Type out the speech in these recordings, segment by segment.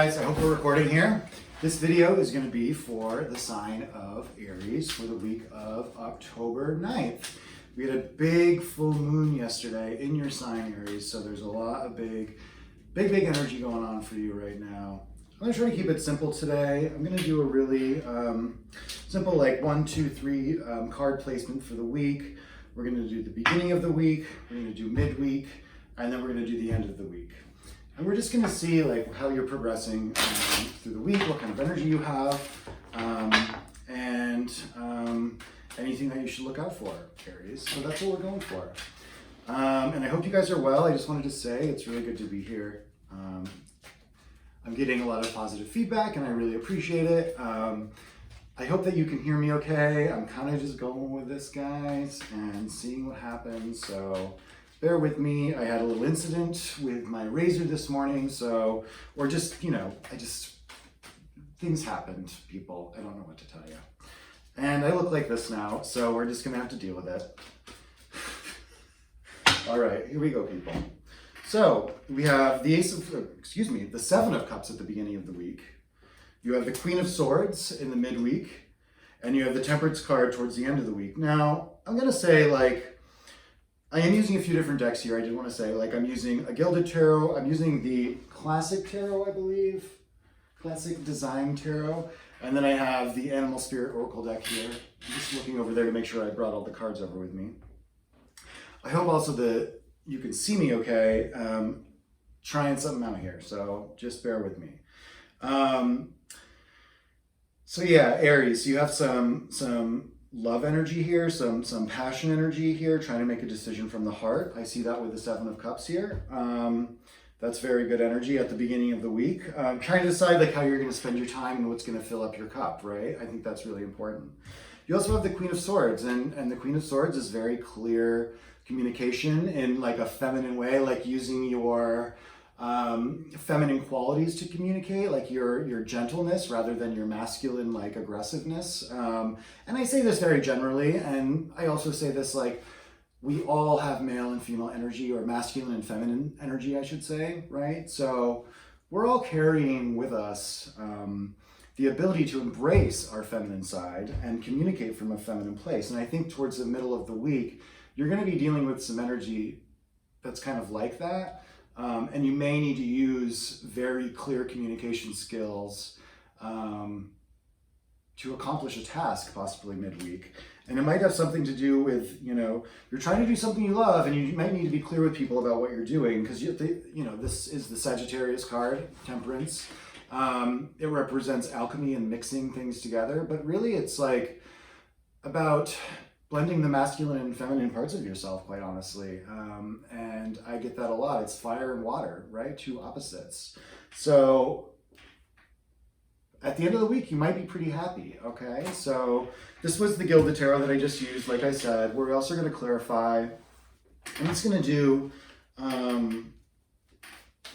Guys, I hope we're recording here. This video is going to be for the sign of Aries for the week of October 9th. We had a big full moon yesterday in your sign, Aries, so there's a lot of big energy going on for you right now. I'm going to try to keep it simple today. I'm going to do a really simple, like 1, 2, 3 card placement for the week. We're going to do the beginning of the week, we're going to do midweek, and then we're going to do the end of the week. And we're just going to see like how you're progressing through the week, what kind of energy you have, and anything that you should look out for, Aries. So that's what we're going for. And I hope you guys are well. I just wanted to say it's really good to be here. I'm getting a lot of positive feedback and I really appreciate it. I hope that you can hear me okay. I'm kind of just going with this, guys, and seeing what happens. So bear with me. I had a little incident with my razor this morning, so, or just, you know, things happened, people. I don't know what to tell you. And I look like this now, so we're just gonna have to deal with it. All right, here we go, people. So we have the the 7 of Cups at the beginning of the week. You have the Queen of Swords in the midweek, and you have the Temperance card towards the end of the week. Now, I'm gonna say, like, I am using a few different decks here. I did want to say, like, I'm using a Gilded Tarot. I'm using the Classic Tarot, I believe. Classic Design Tarot. And then I have the Animal Spirit Oracle deck here. I'm just looking over there to make sure I brought all the cards over with me. I hope also that you can see me okay. Trying something out here, so just bear with me. So yeah, Aries, you have some love energy here, some passion energy here, trying to make a decision from the heart. I see that with the 7 of Cups here. That's very good energy at the beginning of the week. Trying to decide like how you're going to spend your time and what's going to fill up your cup, right? I think that's really important. You also have the Queen of Swords, and the Queen of Swords is very clear communication in like a feminine way, like using your feminine qualities to communicate, like your gentleness rather than your masculine like aggressiveness. And I say this very generally, and I also say this like we all have male and female energy, or masculine and feminine energy, I should say, right? So we're all carrying with us the ability to embrace our feminine side and communicate from a feminine place. And I think towards the middle of the week, you're going to be dealing with some energy that's kind of like that. And you may need to use very clear communication skills to accomplish a task, possibly midweek. And it might have something to do with, you know, you're trying to do something you love, and you might need to be clear with people about what you're doing, because you know, this is the Sagittarius card, Temperance. It represents alchemy and mixing things together, but really it's like about blending the masculine and feminine parts of yourself, quite honestly. And I get that a lot. It's fire and water, right? 2 opposites. So at the end of the week, you might be pretty happy, okay? So this was the Gilded Tarot that I just used, like I said. We're also going to clarify. I'm just going to do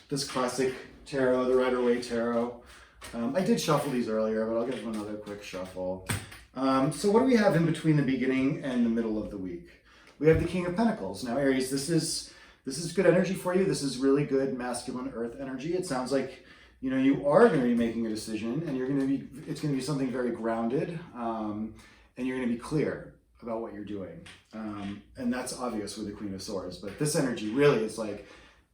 this Classic Tarot, the Rider-Waite Tarot. I did shuffle these earlier, but I'll give them another quick shuffle. So what do we have in between the beginning and the middle of the week? We have the King of Pentacles. Now, Aries, this is good energy for you. This is really good masculine earth energy. It sounds like, you know, you are going to be making a decision, and it's going to be something very grounded, and you're going to be clear about what you're doing. And that's obvious with the Queen of Swords, but this energy really is like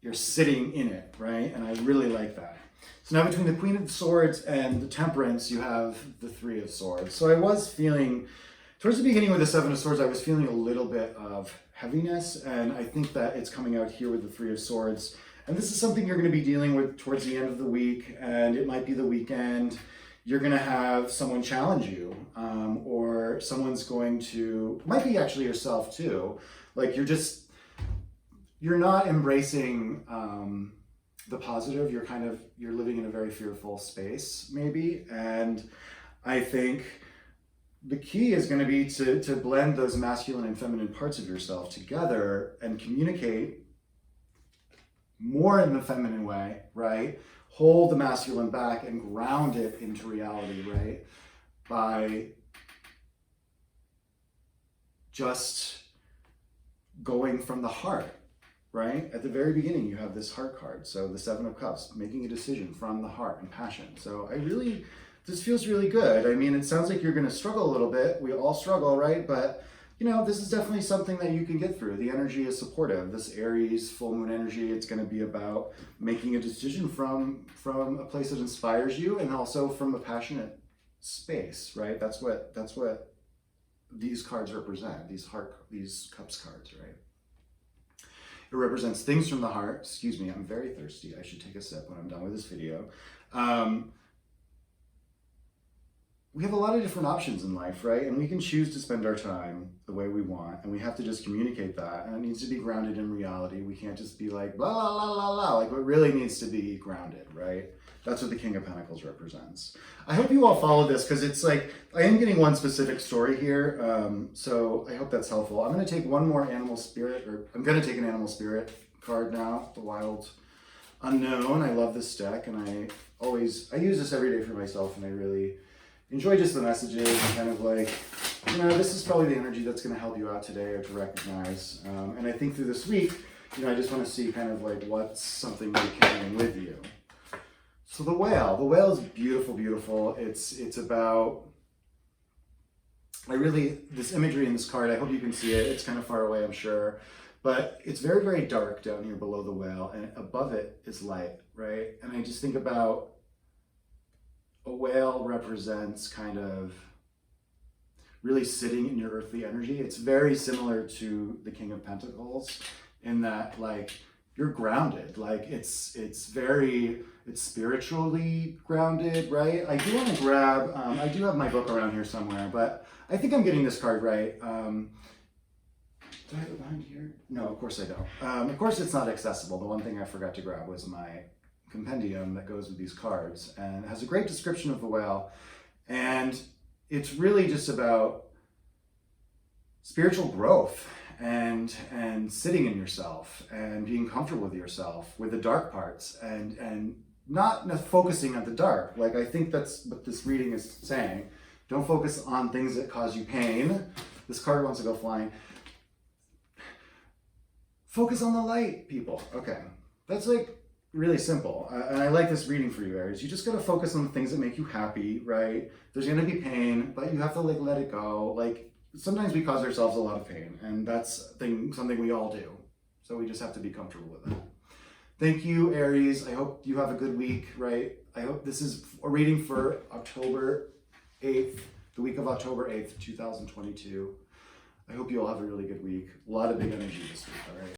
you're sitting in it, right? And I really like that. So now between the Queen of Swords and the Temperance, you have the 3 of Swords. So I was feeling, towards the beginning with the 7 of Swords, I was feeling a little bit of heaviness, and I think that it's coming out here with the 3 of Swords. And this is something you're going to be dealing with towards the end of the week, and it might be the weekend. You're going to have someone challenge you, or someone's going to, might be actually yourself too. Like you're not embracing the positive. You're living in a very fearful space, maybe. And I think the key is going to be to blend those masculine and feminine parts of yourself together and communicate more in the feminine way, right? Hold the masculine back and ground it into reality, right? By just going from the heart, right? At the very beginning, you have this heart card. So the Seven of Cups, making a decision from the heart and passion. So this feels really good. I mean, it sounds like you're going to struggle a little bit. We all struggle, right? But, you know, this is definitely something that you can get through. The energy is supportive. This Aries full moon energy, it's going to be about making a decision from a place that inspires you and also from a passionate space, right? That's what these cards represent, these cups cards, right? It represents things from the heart. Excuse me, I'm very thirsty. I should take a sip when I'm done with this video. We have a lot of different options in life, right? And we can choose to spend our time the way we want, and we have to just communicate that, and it needs to be grounded in reality. We can't just be like, blah, blah, blah, blah, blah. Like, it really needs to be grounded, right? That's what the King of Pentacles represents. I hope you all follow this, because it's like, I am getting one specific story here, so I hope that's helpful. I'm going to take one more animal spirit, or I'm going to take an animal spirit card now, the Wild Unknown. I love this deck, and I use this every day for myself, and I really enjoy just the messages and kind of like, you know, this is probably the energy that's going to help you out today or to recognize. And I think through this week, you know, I just want to see kind of like what's something you're carrying with you. So the whale is beautiful, beautiful. It's about, this imagery in this card, I hope you can see it. It's kind of far away, I'm sure. But it's very, very dark down here below the whale, and above it is light, right? And I just think about a whale represents kind of really sitting in your earthly energy. It's very similar to the King of Pentacles in that, like, you're grounded. Like, it's spiritually grounded, right? I do want to grab, I do have my book around here somewhere, but I think I'm getting this card right. Do I have it behind here? No, of course I don't. Of course it's not accessible. The one thing I forgot to grab was my compendium that goes with these cards, and it has a great description of the whale, and it's really just about spiritual growth and sitting in yourself and being comfortable with yourself, with the dark parts, and not focusing on the dark. Like, I think that's what this reading is saying. Don't focus on things that cause you pain. This card wants to go flying. Focus on the light, people. Okay, that's like really simple. And I like this reading for you, Aries. You just got to focus on the things that make you happy, right? There's going to be pain, but you have to like let it go. Like, sometimes we cause ourselves a lot of pain, and that's something we all do. So we just have to be comfortable with that. Thank you, Aries. I hope you have a good week, right? I hope this is a reading for October 8th, the week of October 8th, 2022. I hope you all have a really good week. A lot of big energy this week, all right?